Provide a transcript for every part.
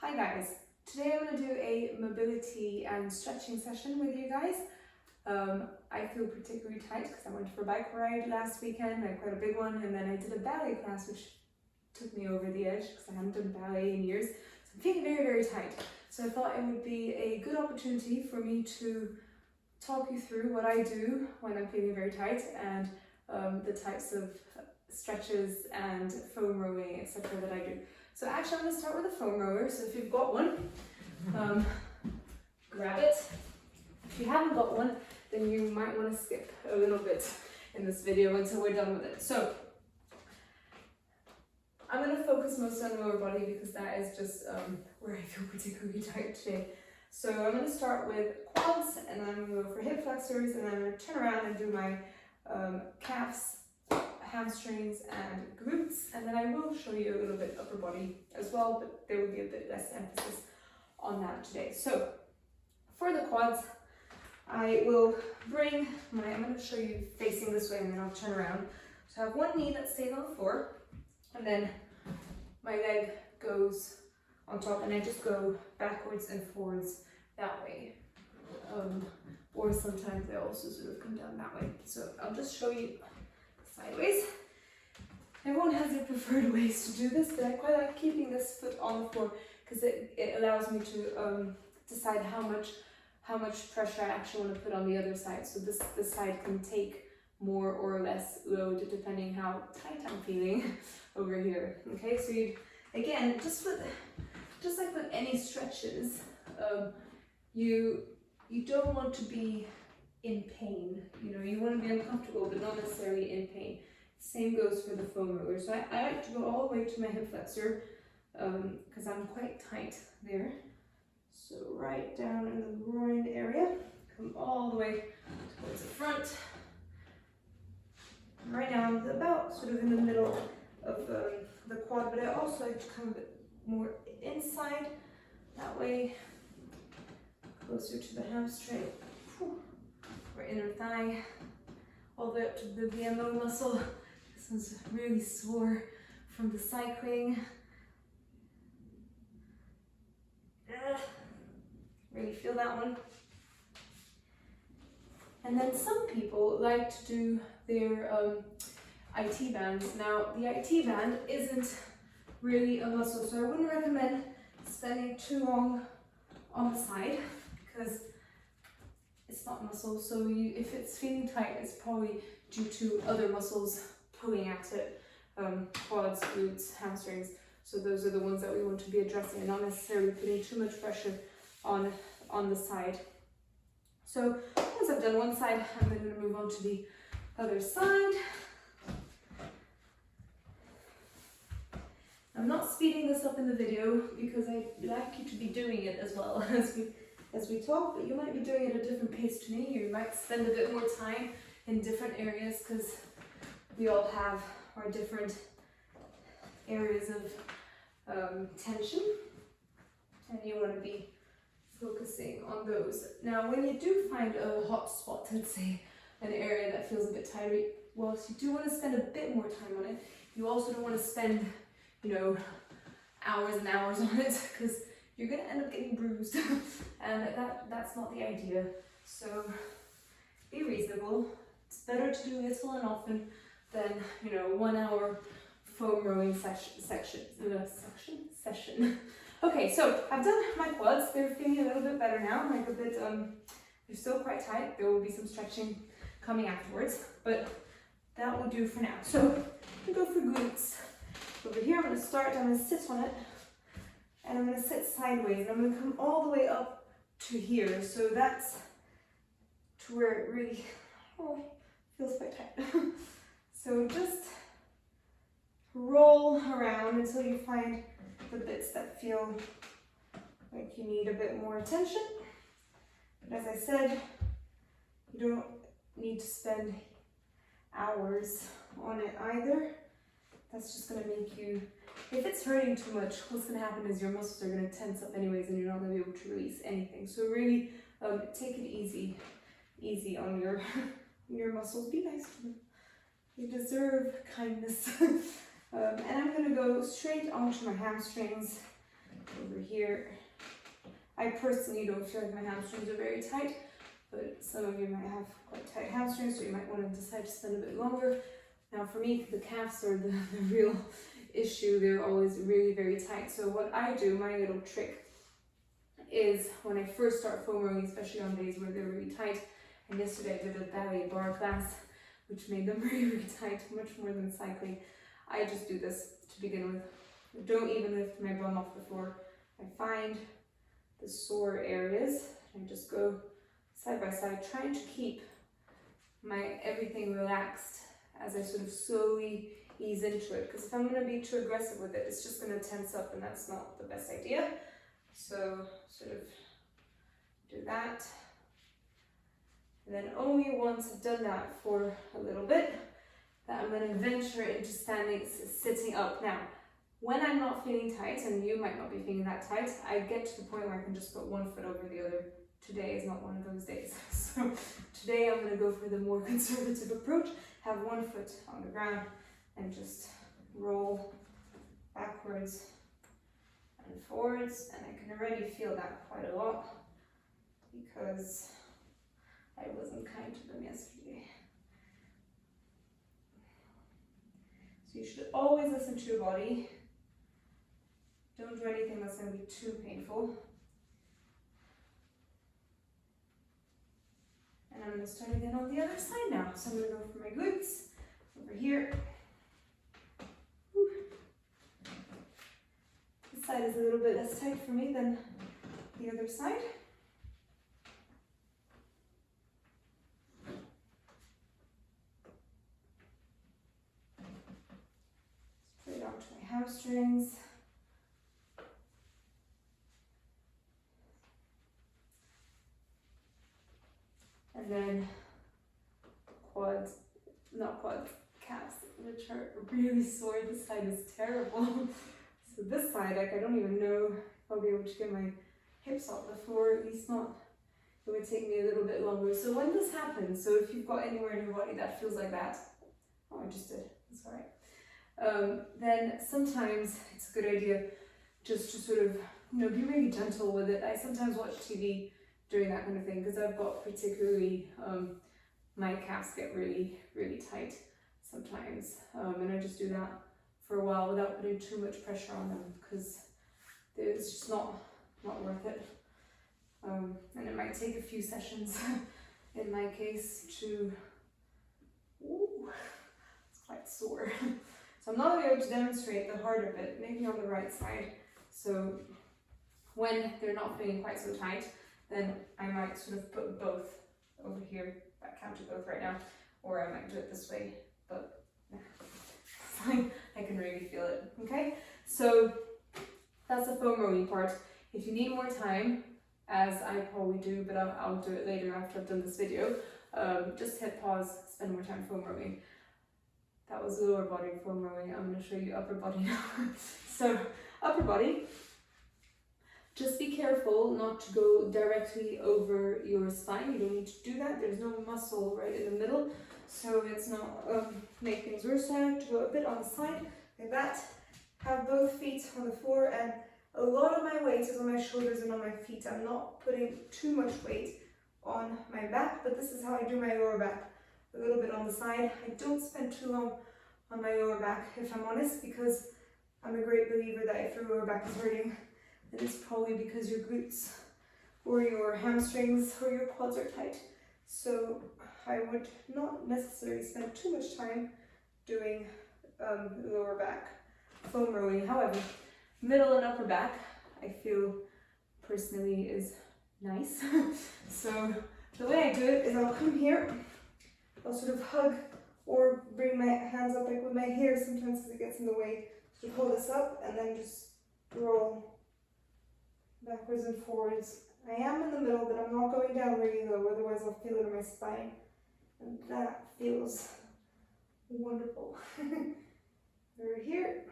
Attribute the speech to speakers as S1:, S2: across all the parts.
S1: Hi guys, today I'm going to do a mobility and stretching session with you guys. I feel particularly tight because I went for a bike ride last weekend, I had quite a big one, and then I did a ballet class which took me over the edge because I haven't done ballet in years. So I'm feeling very tight. So I thought it would be a good opportunity for me to talk you through what I do when I'm feeling very tight and the types of stretches and foam rowing, etc. that I do. So actually I'm going to start with a foam rower, so if you've got one, grab it. If you haven't got one, then you might want to skip a little bit in this video until we're done with it. So I'm going to focus most on lower body because that is just where I feel particularly tight today. So I'm going to start with quads, and then I'm going to go for hip flexors, and then I'm going to turn around and do my calves, hamstrings and glutes, and then I will show you a little bit upper body as well, but there will be a bit less emphasis on that today. So for the quads, I will bring my, I'm going to show you facing this way and then I'll turn around. So I have one knee that stays on the floor, and then my leg goes on top, and I just go backwards and forwards that way. Or sometimes I also sort of come down that way. So I'll just show you sideways. Everyone has their preferred ways to do this, but I quite like keeping this foot on the floor because it allows me to decide how much pressure I actually want to put on the other side. So this side can take more or less load depending how tight I'm feeling over here. Okay, so again, just like with any stretches, you don't want to be in pain. You know, you want to be uncomfortable, but not necessarily in pain. Same goes for the foam roller. So I like to go all the way to my hip flexor because I'm quite tight there. So right down in the groin area, come all the way towards the front. Right now I'm about sort of in the middle of the quad, but I also like to come a bit more inside, that way, closer to the hamstring. Or inner thigh, all the way up to the VMO muscle. This one's really sore from the cycling. Really feel that one. And then some people like to do their IT bands. Now, the IT band isn't really a muscle, so I wouldn't recommend spending too long on the side because it's not muscle. So if it's feeling tight, it's probably due to other muscles pulling at it, quads, glutes, hamstrings. So those are the ones that we want to be addressing and not necessarily putting too much pressure on the side. So once I've done one side, I'm then going to move on to the other side. I'm not speeding this up in the video because I'd like you to be doing it as well as we talk, but you might be doing it at a different pace to me. You might spend a bit more time in different areas because we all have our different areas of tension, and you want to be focusing on those. Now, when you do find a hot spot, let's say an area that feels a bit tight, whilst you do want to spend a bit more time on it, you also don't want to spend, you know, hours and hours on it because you're going to end up getting bruised and that's not the idea. So be reasonable. It's better to do little and often than, you know, 1 hour foam rowing session. Okay, so I've done my quads. They're feeling a little bit better now, like a bit, they're still quite tight. There will be some stretching coming afterwards, but that will do for now. So I'm going to go for glutes. Over here, I'm going to start, I'm going to sit on it, and I'm going to sit sideways, and I'm going to come all the way up to here. So that's to where it really feels quite tight. So just roll around until you find the bits that feel like you need a bit more attention. But as I said, you don't need to spend hours on it either. That's just going to make you, if it's hurting too much, what's going to happen is your muscles are going to tense up anyways and you're not going to be able to release anything. So really take it easy on your muscles. Be nice to them. You deserve kindness. And I'm going to go straight onto my hamstrings over here. here. I personally don't feel like my hamstrings are very tight, but some of you might have quite tight hamstrings, so you might want to decide to spend a bit longer. Now for me, the calves are the real issue. They're always really very tight. So what I do, my little trick, is when I first start foam rolling, especially on days where they're really tight, and yesterday I did a ballet bar class, which made them really, really tight, much more than cycling. I just do this to begin with. I don't even lift my bum off the floor. I find the sore areas, and I just go side by side, trying to keep my everything relaxed as I sort of slowly ease into it. Because if I'm going to be too aggressive with it, it's just going to tense up, and that's not the best idea. So sort of do that. And then only once I've done that for a little bit, that I'm going to venture into sitting up. Now, when I'm not feeling tight, and you might not be feeling that tight, I get to the point where I can just put one foot over the other. Today is not one of those days. So today I'm going to go for the more conservative approach, have one foot on the ground and just roll backwards and forwards. And I can already feel that quite a lot because I wasn't kind to them yesterday. So you should always listen to your body. Don't do anything that's going to be too painful. And I'm going to start again on the other side now. So I'm going to go for my glutes over here. Whew. This side is a little bit less tight for me than the other side. Straight onto my hamstrings. And then calves, which are really sore. This side is terrible. So this side, like, I don't even know if I'll be able to get my hips off the floor, at least not. It would take me a little bit longer. So when this happens, so if you've got anywhere in your body that feels like that, oh, I just did, that's all right. Then sometimes it's a good idea just to sort of, be really gentle with it. I sometimes watch TV during that kind of thing because I've got particularly, my calves get really, really tight sometimes. And I just do that for a while without putting too much pressure on them because it's just not worth it. And it might take a few sessions in my case to, it's quite sore. So I'm not going to be able to demonstrate the harder bit, maybe on the right side. So when they're not feeling quite so tight, then I might sort of put both over here. I can't do both right now, or I might do it this way, but fine, I can really feel it. Okay, so that's the foam rolling part. If you need more time, as I probably do, but I'll do it later after I've done this video, just hit pause, spend more time foam rolling. That was lower body foam rolling. I'm going to show you upper body now. So upper body, just be careful not to go directly over your spine. You don't need to do that. There's no muscle right in the middle, so it's not make things worse. I like to go a bit on the side like that. Have both feet on the floor, and a lot of my weight is on my shoulders and on my feet. I'm not putting too much weight on my back, but this is how I do my lower back. A little bit on the side. I don't spend too long on my lower back, if I'm honest, because I'm a great believer that if your lower back is hurting, then it's probably because your glutes or your hamstrings or your quads are tight. So I would not necessarily spend too much time doing lower back foam rolling. However, middle and upper back, I feel personally is nice. So the way I do it is I'll come here, I'll sort of hug or bring my hands up like with my hair sometimes because it gets in the way. So hold this up and then just roll backwards and forwards. I am in the middle, but I'm not going down really low, otherwise I'll feel it in my spine. And that feels wonderful. Over here.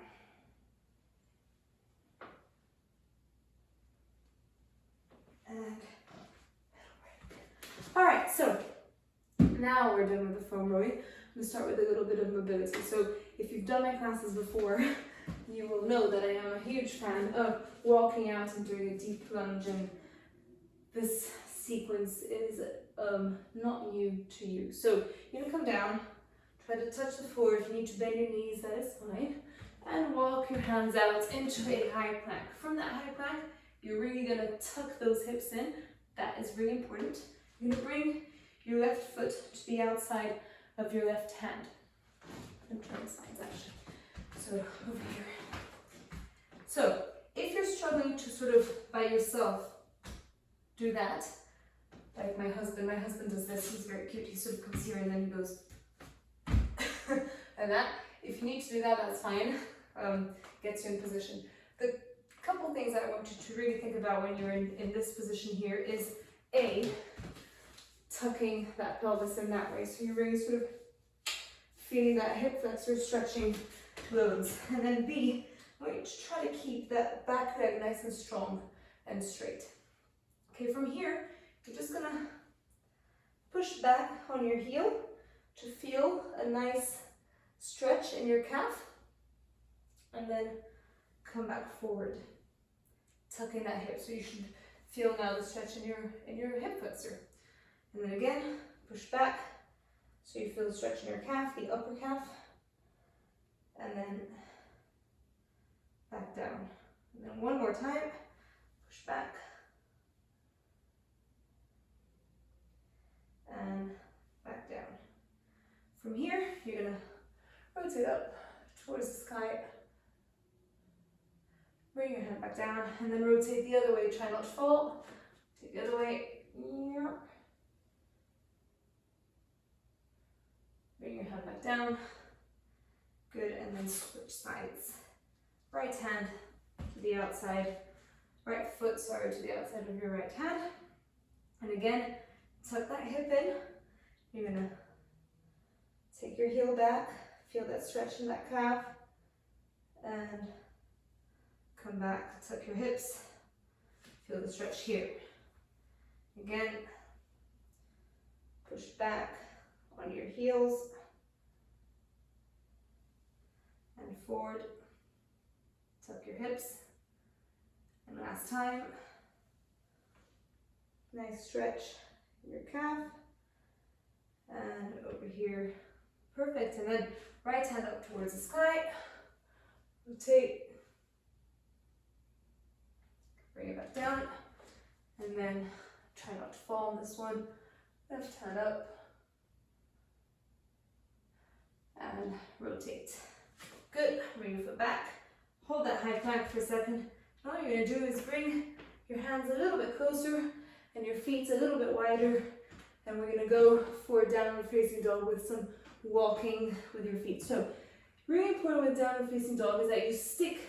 S1: And all right, so now we're done with the foam rolling. I'm going to start with a little bit of mobility. So if you've done my classes before, you will know that I am a huge fan of walking out and doing a deep plunge, and this sequence is not new to you. So you're going to come down, try to touch the floor. If you need to bend your knees, that is fine. And walk your hands out into a high plank. From that high plank, you're really going to tuck those hips in. That is really important. You're going to bring your left foot to the outside of your left hand. I'm trying sides actually. So over here. So if you're struggling to sort of by yourself do that, like my husband does this, he's very cute. He sort of comes here and then he goes like that. If you need to do that, that's fine. Gets you in position. The couple things I want you to really think about when you're in this position here is A, tucking that pelvis in that way. So you're really sort of feeling that hip flexor stretching loads. And then B, I want you to try to keep that back leg nice and strong and straight. Okay, from here, you're just gonna push back on your heel to feel a nice stretch in your calf. And then come back forward, tucking that hip. So you should feel now the stretch in your hip flexor. And then again, push back, so you feel the stretch in your calf, the upper calf. And then back down. And then one more time, push back. And back down. From here, you're gonna rotate up towards the sky. Bring your hand back down and then rotate the other way. Try not to fall. Take the other way. Bring your hand back down. Good, and then switch sides. Right hand to the outside. Right foot, sorry, to the outside of your right hand. And again, tuck that hip in. You're gonna take your heel back. Feel that stretch in that calf. And come back, tuck your hips, feel the stretch here. Again, push back on your heels and forward, tuck your hips. And last time, nice stretch in your calf and over here. Perfect, and then right hand up towards the sky, rotate. Bring it back down, and then try not to fall on this one. Left hand up, and rotate. Good, bring your foot back. Hold that high plank for a second. Now all you're gonna do is bring your hands a little bit closer, and your feet a little bit wider, and we're gonna go for downward facing dog with some walking with your feet. So, really important with downward facing dog is that you stick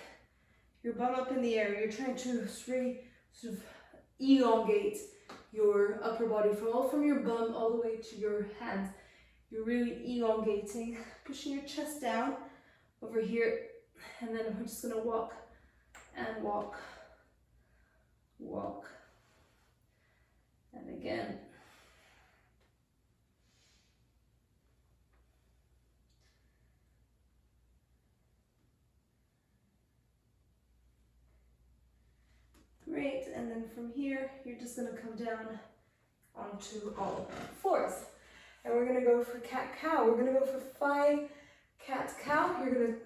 S1: your bum up in the air. You're trying to really sort of elongate your upper body from your bum all the way to your hands. You're really elongating, pushing your chest down over here, and then we're just gonna walk and walk, walk, and again. Great, and then from here, you're just gonna come down onto all fours. And we're gonna go for cat-cow. We're gonna go for 5 cat-cow. You're gonna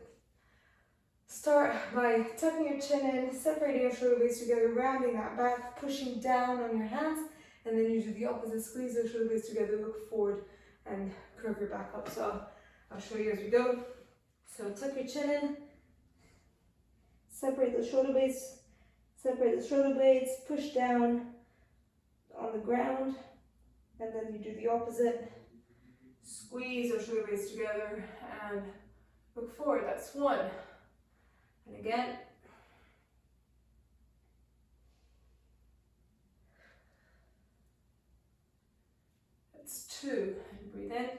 S1: start by tucking your chin in, separating your shoulder blades together, rounding that back, pushing down on your hands, and then you do the opposite, squeeze those shoulder blades together, look forward, and curve your back up. So I'll show you as we go. So tuck your chin in, separate the shoulder blades, push down on the ground, and then you do the opposite. Squeeze those shoulder blades together and look forward. That's 1. And again. That's 2. And breathe in.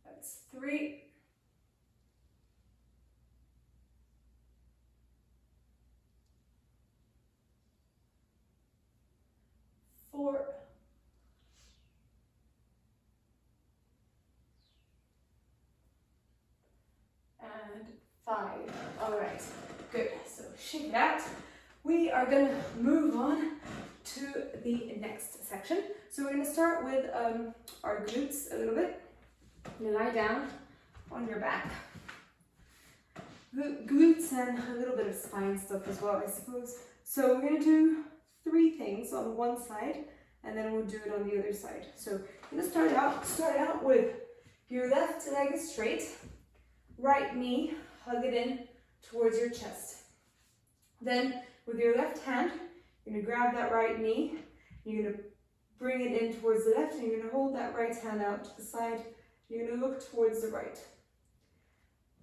S1: That's 3. 4. 5. All right, good. So shake it out. We are going to move on to the next section. So we're going to start with our glutes a little bit. You lie down on your back. Glutes and a little bit of spine stuff as well, I suppose. So we're going to do 3 things on one side, and then we'll do it on the other side. So I'm going to start out with your left leg is straight, right knee, hug it in towards your chest. Then with your left hand, you're going to grab that right knee, you're going to bring it in towards the left, and you're going to hold that right hand out to the side. You're going to look towards the right.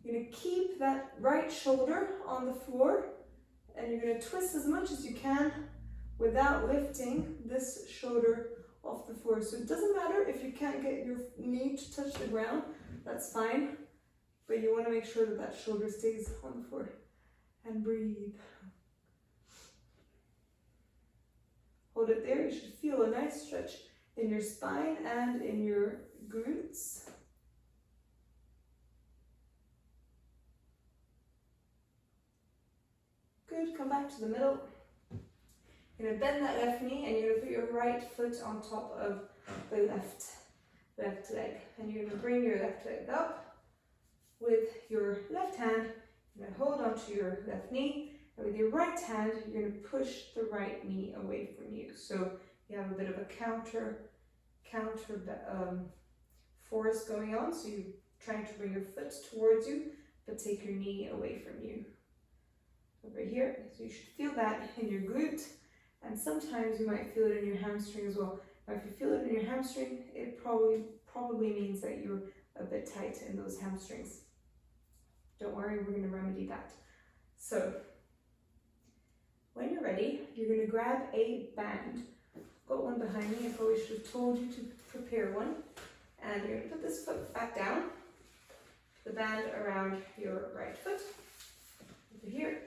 S1: You're going to keep that right shoulder on the floor, and you're going to twist as much as you can without lifting this shoulder off the floor. So it doesn't matter if you can't get your knee to touch the ground, that's fine, but you want to make sure that that shoulder stays on the floor. And breathe. Hold it there. You should feel a nice stretch in your spine and in your glutes. Good, come back to the middle. You're going to bend that left knee and you're going to put your right foot on top of the left leg. And you're going to bring your left leg up with your left hand. You're going to hold onto your left knee. And with your right hand, you're going to push the right knee away from you. So you have a bit of a counter force going on. So you're trying to bring your foot towards you, but take your knee away from you. Over here, so you should feel that in your glute, and sometimes you might feel it in your hamstring as well. Now, if you feel it in your hamstring, it probably means that you're a bit tight in those hamstrings. Don't worry, we're going to remedy that. So, when you're ready, you're going to grab a band. I've got one behind me. I probably should have told you to prepare one. And you're going to put this foot back down, the band around your right foot, over here.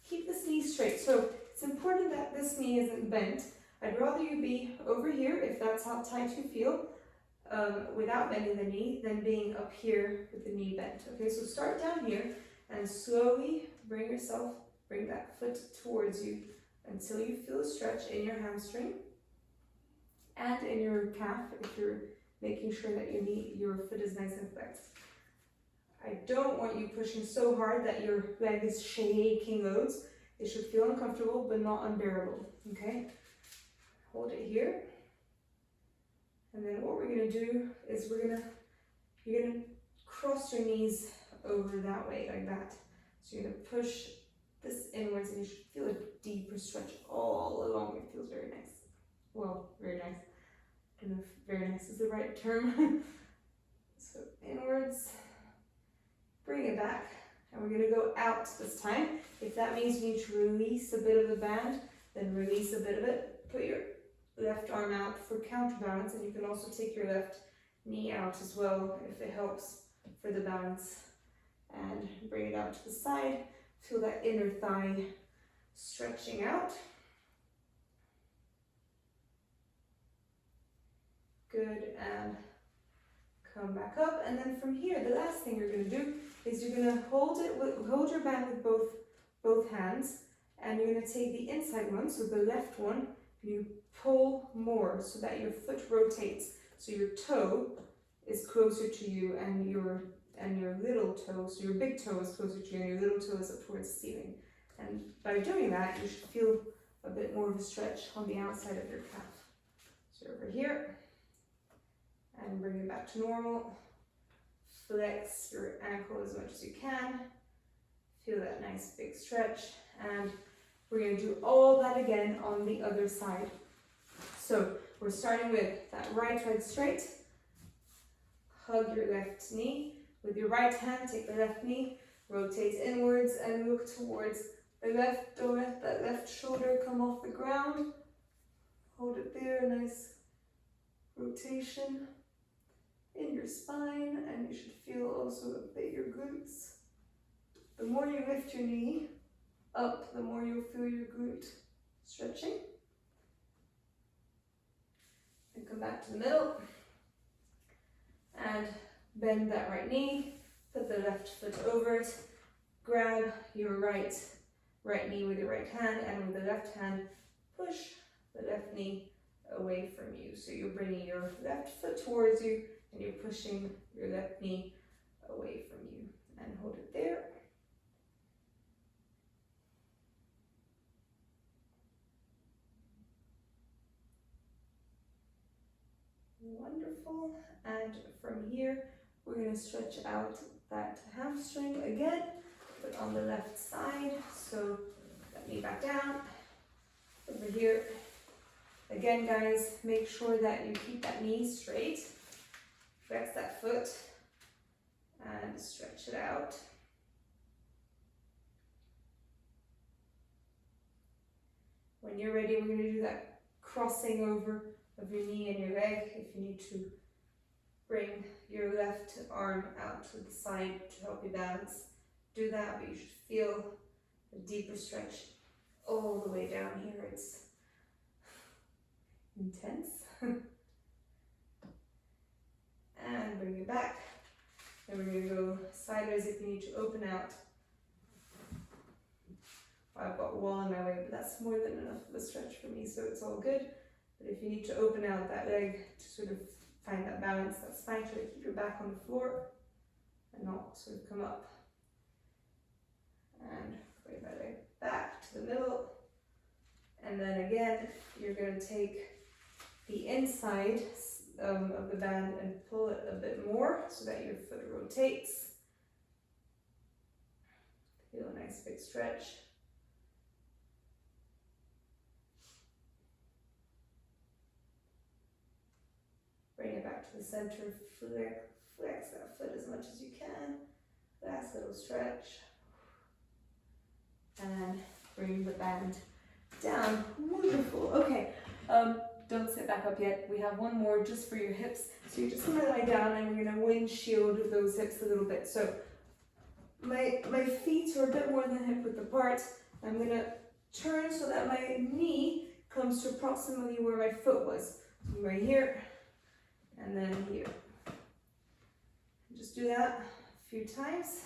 S1: Keep this knee straight. So it's important that this knee isn't bent. I'd rather you be over here, if that's how tight you feel, without bending the knee, than being up here with the knee bent. Okay, so start down here and slowly bring that foot towards you until you feel a stretch in your hamstring and in your calf if you're making sure that your foot is nice and flexed. I don't want you pushing so hard that your leg is shaking loads. It should feel uncomfortable but not unbearable, okay? Hold it here. And then what we're gonna do is you're gonna cross your knees over that way, like that. So you're gonna push this inwards and you should feel a deeper stretch all along. It feels very nice. Well, very nice. I don't know if very nice is the right term. So inwards. Bring it back, and we're going to go out this time. If that means you need to release a bit of the band, then release a bit of it. Put your left arm out for counterbalance, and you can also take your left knee out as well if it helps for the balance. And bring it out to the side. Feel that inner thigh stretching out. Good, and come back up. And then from here, the last thing you're going to do is you're going to hold your band with both hands, and you're going to take the inside one, so the left one, you pull more so that your foot rotates, so your toe is closer to you, and your little toe, so your big toe is closer to you, and your little toe is up towards the ceiling. And by doing that, you should feel a bit more of a stretch on the outside of your calf. So over here, and bring it back to normal. Flex your ankle as much as you can. Feel that nice big stretch. And we're going to do all that again on the other side. So we're starting with that right leg straight. Hug your left knee. With your right hand, take the left knee, rotate inwards and look towards the left. Don't let that left shoulder come off the ground. Hold it there, nice rotation in your spine, and you should feel also a bit your glutes. The more you lift your knee up, the more you'll feel your glute stretching. And come back to the middle and bend that right knee, Put the left foot over it. Grab your right knee with your right hand, and with the left hand, push the left knee away from you. So you're bringing your left foot towards you, and you're pushing your left knee away from you. And hold it there. Wonderful. And from here, we're going to stretch out that hamstring again, but on the left side. So let me back down over here. Again, guys, make sure that you keep that knee straight. Flex that foot and stretch it out. When you're ready, we're going to do that crossing over of your knee and your leg. If you need to bring your left arm out to the side to help you balance, do that, but you should feel a deeper stretch all the way down here. It's intense. And bring it back. And we're going to go sideways if you need to open out. I've got a wall in my way, but that's more than enough of a stretch for me, so it's all good. But if you need to open out that leg to sort of find that balance, that's fine. Try to keep your back on the floor and not sort of come up. And bring that leg back to the middle. And then again, you're going to take the inside of the band and pull it a bit more so that your foot rotates. Feel a nice big stretch. Bring it back to the center, flex that foot as much as you can. Last little stretch. And bring the band down. Wonderful. Okay, don't sit back up yet. We have one more just for your hips. So you're just gonna lie down and we're gonna windshield those hips a little bit. So my feet are a bit more than hip width apart. I'm gonna turn so that my knee comes to approximately where my foot was. So right here. And then here. Just do that a few times.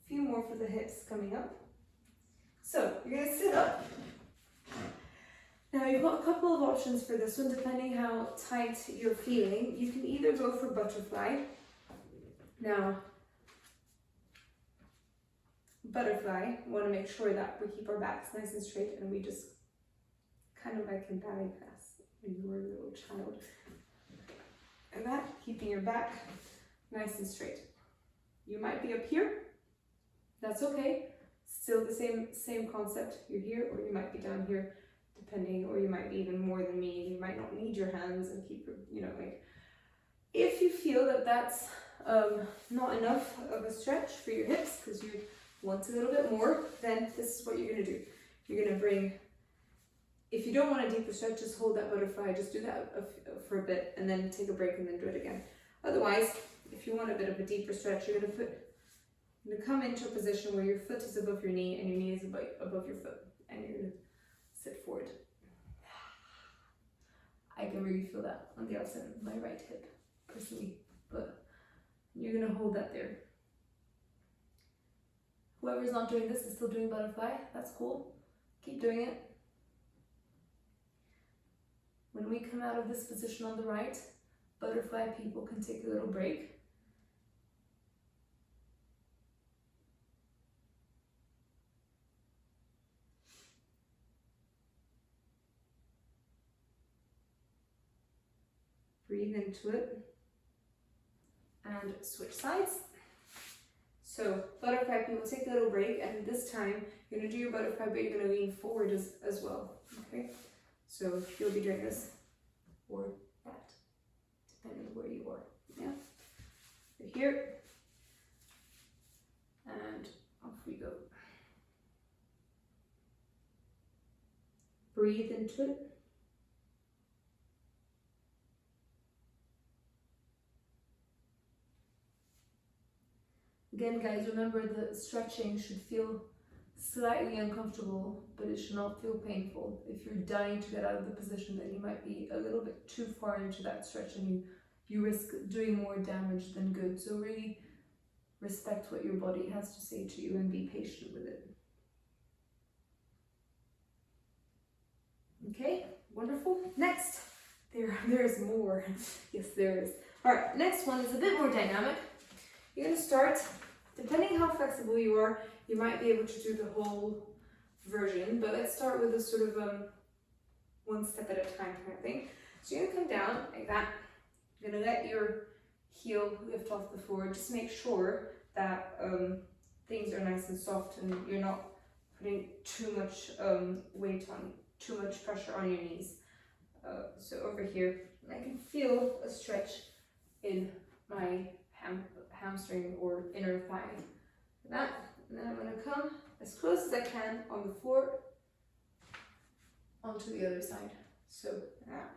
S1: A few more for the hips coming up. So you're going to sit up. Now you've got a couple of options for this one depending how tight you're feeling. You can either go for butterfly. Now, butterfly, we want to make sure that we keep our backs nice and straight and we just kind of like in ballet class when you were a little child. And that, keeping your back nice and straight. You might be up here, that's okay. Still the same concept. You're here or you might be down here. Depending, or you might be even more than me, you might not need your hands and keep your, like, if you feel that that's not enough of a stretch for your hips because you want a little bit more, then this is what you're going to do. You're going to bring, if you don't want a deeper stretch, just hold that butterfly, just do that for a bit and then take a break and then do it again. Otherwise, if you want a bit of a deeper stretch, you're going to come into a position where your foot is above your knee and your knee is above your foot, and you're going to sit forward. I can really feel that on the outside of my right hip, personally, but you're gonna hold that there. Whoever's not doing this is still doing butterfly, that's cool. Keep doing it. When we come out of this position on the right, butterfly people can take a little break. Breathe into it and switch sides. So butterfly people, take a little break, and this time you're going to do your butterfly but you're going to lean forward as well. Okay, so you'll be doing this or that depending on where you are. Yeah, you're here and off we go. Breathe into it. Again, guys, remember the stretching should feel slightly uncomfortable, but it should not feel painful. If you're dying to get out of the position, then you might be a little bit too far into that stretch and you risk doing more damage than good. So really respect what your body has to say to you and be patient with it. Okay, wonderful. Next, there's more. Yes, there is. All right, next one is a bit more dynamic. You're going to start, depending how flexible you are, you might be able to do the whole version, but let's start with a sort of one step at a time kind of thing. So you're going to come down like that. You're going to let your heel lift off the floor. Just make sure that things are nice and soft and you're not putting too much weight on, too much pressure on your knees. So over here, I can feel a stretch in my hamstring or inner thigh. Like that, and then I'm going to come as close as I can on the floor onto the other side. So that.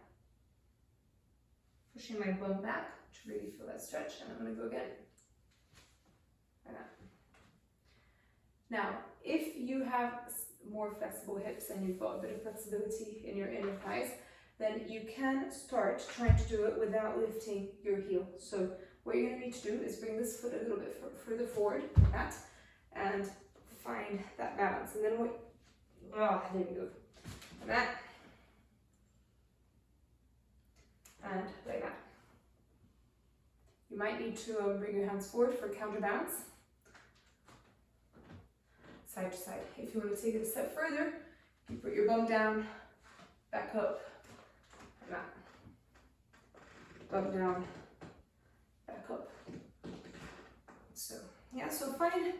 S1: Pushing my bum back to really feel that stretch, and I'm going to go again. Like that. Now, if you have more flexible hips and you've got a bit of flexibility in your inner thighs, then you can start trying to do it without lifting your heel. So what you're going to need to do is bring this foot a little bit further forward, like that, and find that balance. And then there we go. Like that. And like that. You might need to bring your hands forward for counterbalance. Side to side. If you want to take it a step further, you put your bum down, back up, like that. Bum down, back up. So, yeah, so find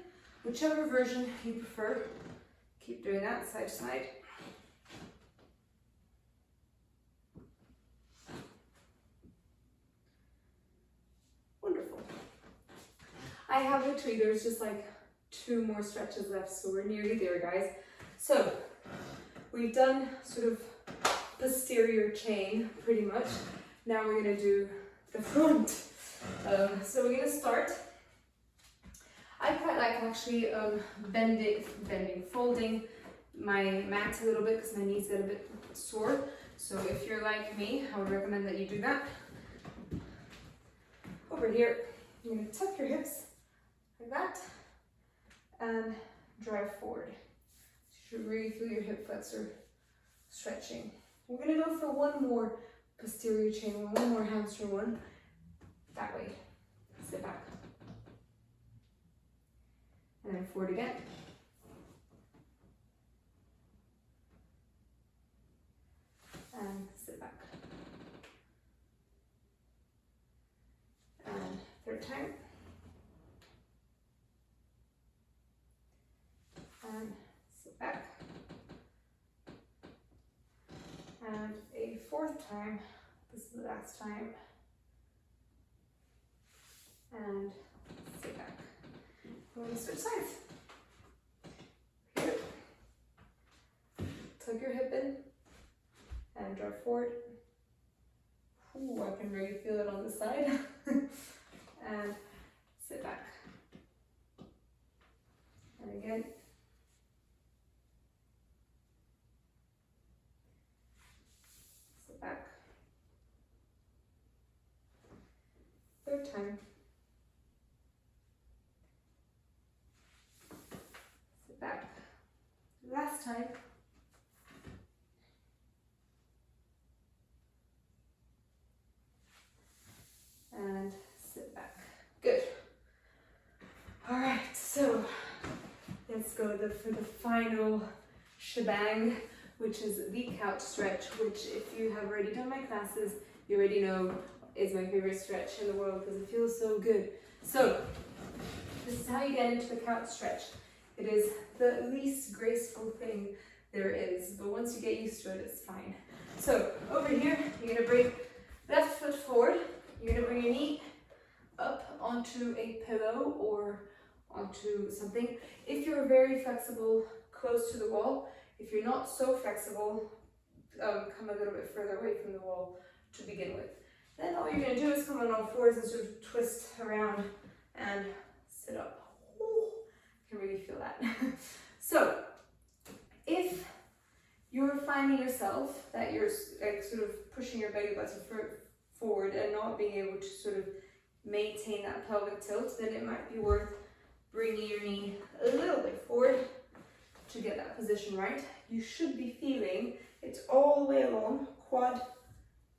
S1: whichever version you prefer. Keep doing that side to side. Wonderful. I have literally, there's just like 2 more stretches left, so we're nearly there, guys. So we've done sort of posterior chain pretty much. Now we're going to do the front. So we're going to start. I quite like actually folding my mat a little bit because my knees get a bit sore. So if you're like me, I would recommend that you do that. Over here, you're going to tuck your hips like that and drive forward. You should really feel your hip flexor stretching. We're going to go for one more posterior chain, one more hamstring one. That way. Sit back. And then forward again. And sit back. And third time. And sit back. And a fourth time. This is the last time. And sit back. We're going to switch sides. Here. Tuck your hip in and drive forward. Ooh, I can really feel it on the side. And sit back. And again. Sit back. Third time. Sit back. Last time. And sit back. Good. All right, so let's go for the final shebang, which is the couch stretch, which if you have already done my classes, you already know is my favorite stretch in the world because it feels so good. So this is how you get into the couch stretch. It is the least graceful thing there is, but once you get used to it, it's fine. So over here, you're gonna bring left foot forward. You're gonna bring your knee up onto a pillow or onto something. If you're very flexible, close to the wall. If you're not so flexible, come a little bit further away from the wall to begin with. Then all you're gonna do is come on all fours and sort of twist around and sit up. can really feel that. So if you're finding yourself that you're like sort of pushing your belly button forward and not being able to sort of maintain that pelvic tilt, then it might be worth bringing your knee a little bit forward to get that position right. You should be feeling it all the way along, quad,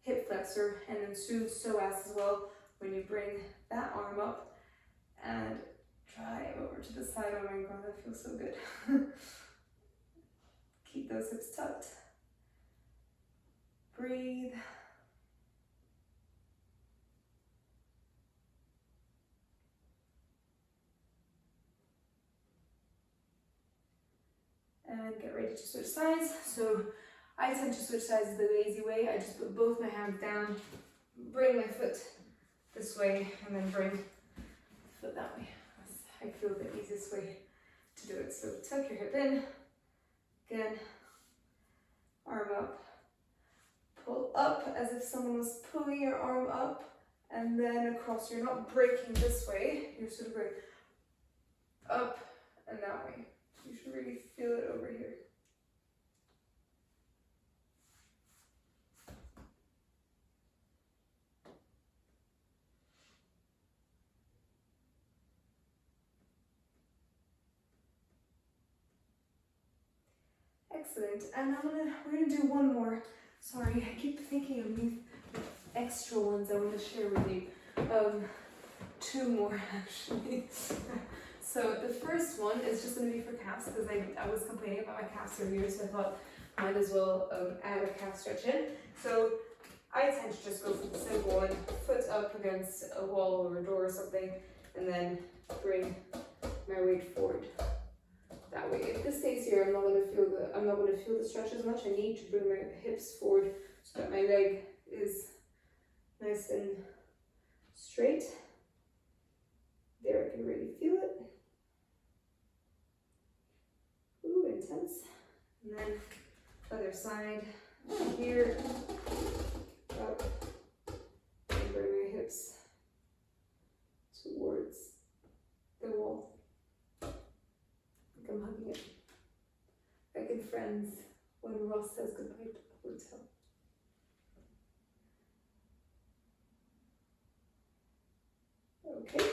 S1: hip flexor, and then soon psoas as well when you bring that arm up and drive over to the side. Oh my god, that feels so good. Keep those hips tucked. Breathe. And get ready to switch sides. So I tend to switch sides the lazy way. I just put both my hands down, bring my foot this way, and then bring the foot that way. I feel the easiest way to do it. So tuck your hip in. Again, arm up. Pull up as if someone was pulling your arm up, and then across. You're not breaking this way. You're sort of going up and that way. You should really feel it over here. Excellent. And we're gonna do one more. Sorry, I keep thinking of these extra ones I want to share with you. Two more actually. So the first one is just going to be for calves because I was complaining about my calves earlier, so I thought might as well add a calf stretch in. So I tend to just go for the simple one, foot up against a wall or a door or something, and then bring my weight forward that way. If this stays here, I'm not going to feel the stretch as much. I need to bring my hips forward so that my leg is nice and straight. There, I can really feel it. Ooh, intense. And then other side, here, up, and bring my hips towards the wall. Like I'm hugging it. Like in Friends, when Ross says goodbye to the hotel. Okay.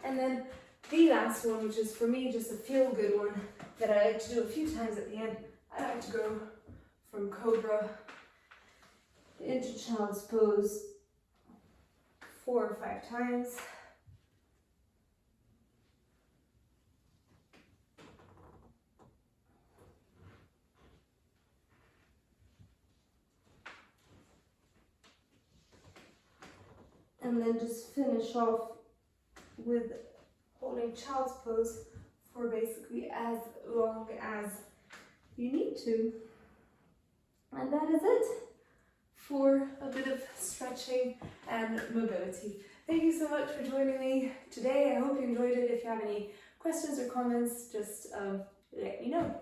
S1: And then the last one, which is for me just a feel-good one that I like to do a few times at the end. I like to go from Cobra into Child's Pose 4 or 5 times. And then just finish off with holding Child's Pose for basically as long as you need to. And that is it for a bit of stretching and mobility. Thank you so much for joining me today. I hope you enjoyed it. If you have any questions or comments, just let me know.